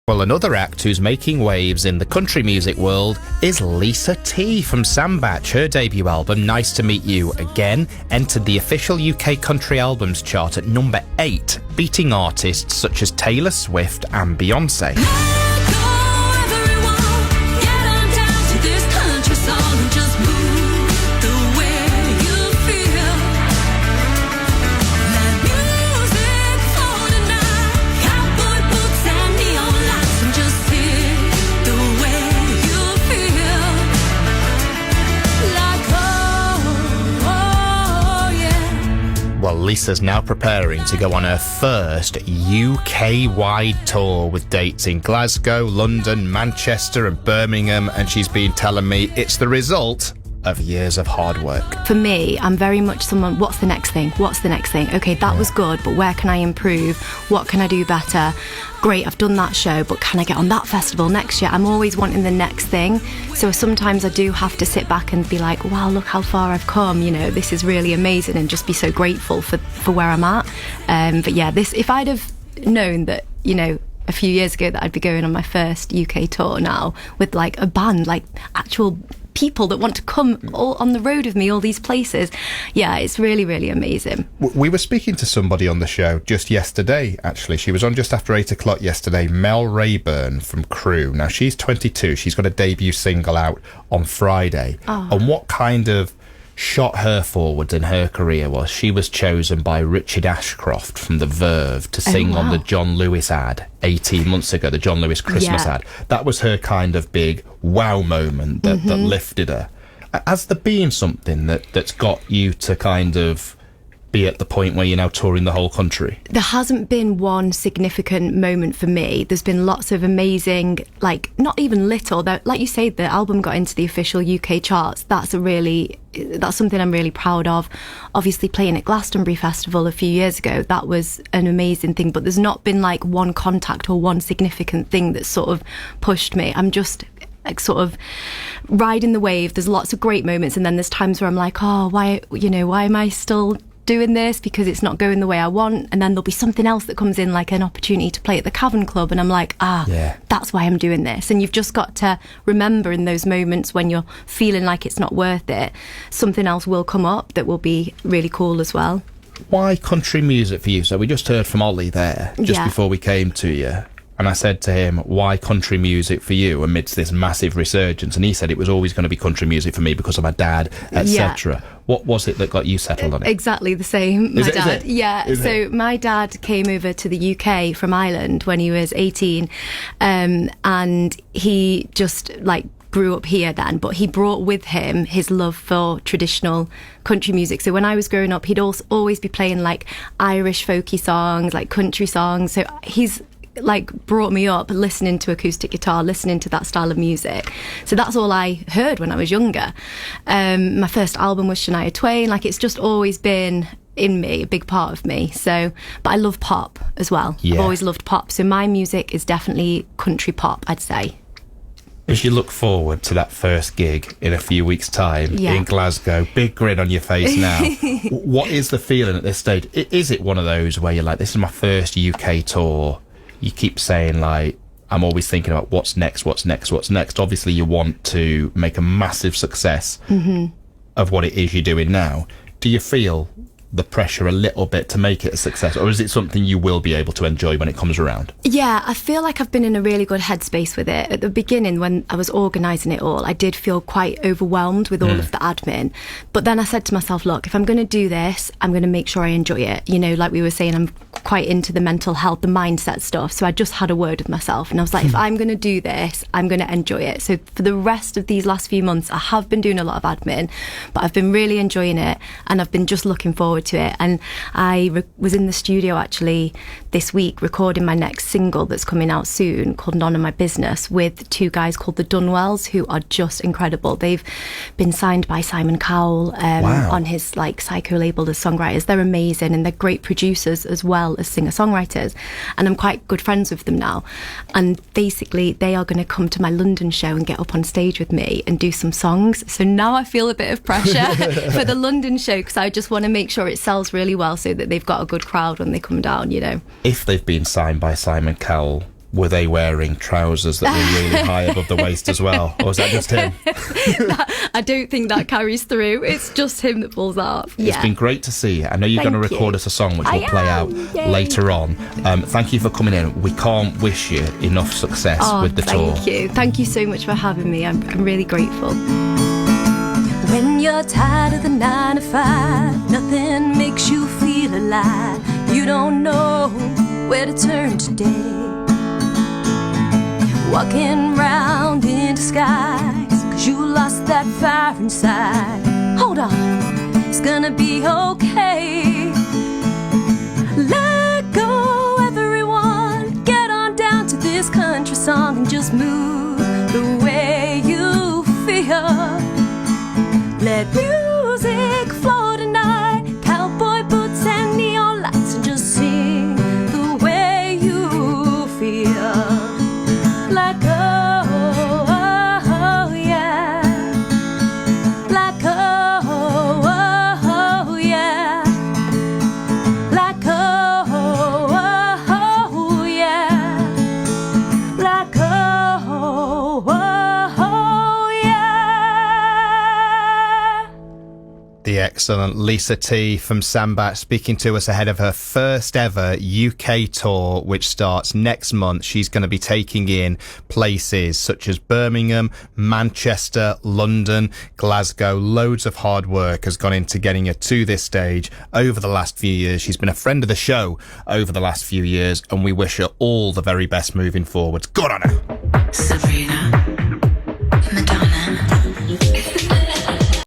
Well, another act who's making waves in the country music world is Lisa T from Sandbach. Her debut album, Nice to Meet You Again, entered the official UK country albums chart at number 8, beating artists such as Taylor Swift and Beyonce. Well, Lisa's now preparing to go on her first UK-wide tour with dates in Glasgow, London, Manchester and Birmingham, and she's been telling me it's the result of years of hard work. For me, I'm very much someone, what's the next thing? What's the next thing? Okay, that was good, but where can I improve? What can I do better? Great, I've done that show, but can I get on that festival next year? I'm always wanting the next thing. So sometimes I do have to sit back and be like, wow, look how far I've come. You know, this is really amazing, and just be so grateful for where I'm at. But yeah, if I'd have known that, you know, a few years ago that I'd be going on my first UK tour now with like a band, like actual people that want to come all on the road with me, all these places. Yeah, it's really, really amazing. We were speaking to somebody on the show just yesterday, actually. She was on just after 8 o'clock yesterday, Mel Rayburn from Crew. Now, she's 22. She's got a debut single out on Friday. Oh. And what kind of shot her forwards in her career was she was chosen by Richard Ashcroft from The Verve to sing on the John Lewis ad 18 months ago, the John Lewis Christmas ad. That was her kind of big wow moment that lifted her. Has there been something that's got you to kind of be at the point where you're now touring the whole country? There hasn't been one significant moment for me. There's been lots of amazing, like, not even little, like you say, the album got into the official UK charts. That's something I'm really proud of. Obviously playing at Glastonbury Festival a few years ago, that was an amazing thing, but there's not been like one contact or one significant thing that sort of pushed me. I'm just like sort of riding the wave. There's lots of great moments, and then there's times where I'm like, oh, why am I still doing this, because it's not going the way I want? And then there'll be something else that comes in, like an opportunity to play at the Cavern Club, and I'm like, that's why I'm doing this. And you've just got to remember in those moments when you're feeling like it's not worth it, something else will come up that will be really cool as well. Why country music for you? So we just heard from Ollie there just before we came to you, and I said to him, why country music for you amidst this massive resurgence? And he said it was always going to be country music for me because of my dad, etc. What was it that got you settled on it? Exactly the same. My dad. Yeah. So my dad came over to the UK from Ireland when he was 18, and he just like grew up here then, but he brought with him his love for traditional country music. So when I was growing up, he'd always be playing like Irish folky songs, like country songs. So he's like brought me up listening to acoustic guitar, listening to that style of music. So that's all I heard when I was younger. My first album was Shania Twain. Like, it's just always been in me, a big part of me. So, but I love pop as well. I've always loved pop. So my music is definitely country pop, I'd say. As you look forward to that first gig in a few weeks' time in Glasgow, big grin on your face now. What is the feeling at this stage? Is it one of those where you're like, this is my first UK tour? You keep saying, like, I'm always thinking about what's next. Obviously, you want to make a massive success of what it is you're doing now. Do you feel the pressure a little bit to make it a success, or is it something you will be able to enjoy when it comes around? Yeah, I feel like I've been in a really good headspace with it. At the beginning, when I was organising it all, I did feel quite overwhelmed with all of the admin. But then I said to myself, look, if I'm going to do this, I'm going to make sure I enjoy it. You know, like we were saying, I'm quite into the mental health, the mindset stuff. So I just had a word with myself, and I was like, if I'm going to do this, I'm going to enjoy it. So for the rest of these last few months, I have been doing a lot of admin, but I've been really enjoying it, and I've been just looking forward to it. And I was in the studio actually this week recording my next single that's coming out soon, called None of My Business, with two guys called the Dunwells, who are just incredible. They've been signed by Simon Cowell on his like Psycho label as songwriters. They're amazing, and they're great producers as well as singer-songwriters, and I'm quite good friends with them now. And basically they are going to come to my London show and get up on stage with me and do some songs. So now I feel a bit of pressure for the London show, because I just want to make sure it sells really well so that they've got a good crowd when they come down, you know. If they've been signed by Simon Cowell, Were they wearing trousers that were really high above the waist as well? Or was that just him? I don't think that carries through. It's just him that pulls off. It's been great to see you. I know you're going to record us a song which will play out later on. Thank you for coming in. We can't wish you enough success with the tour. Thank you. Thank you so much for having me. I'm really grateful. When you're tired of the 9 to 5, nothing makes you feel alive. You don't know where to turn today. Walking round in disguise, 'cause you lost that fire inside. Hold on, it's gonna be okay. Let go, everyone. Get on down to this country song and just move the way you feel. Let music flow tonight. Cowboy boots and neon lights, and just sing the way you feel. Like oh, oh yeah. Like oh, oh yeah. Like oh, oh yeah. Like oh, oh yeah. The excellent Lisa T from Sambat speaking to us ahead of her first ever UK tour, which starts next month. She's going to be taking in places such as Birmingham, Manchester, London, Glasgow. Loads of hard work has gone into getting her to this stage over the last few years. She's been a friend of the show over the last few years, and we wish her all the very best moving forwards. Good on her. Sabrina.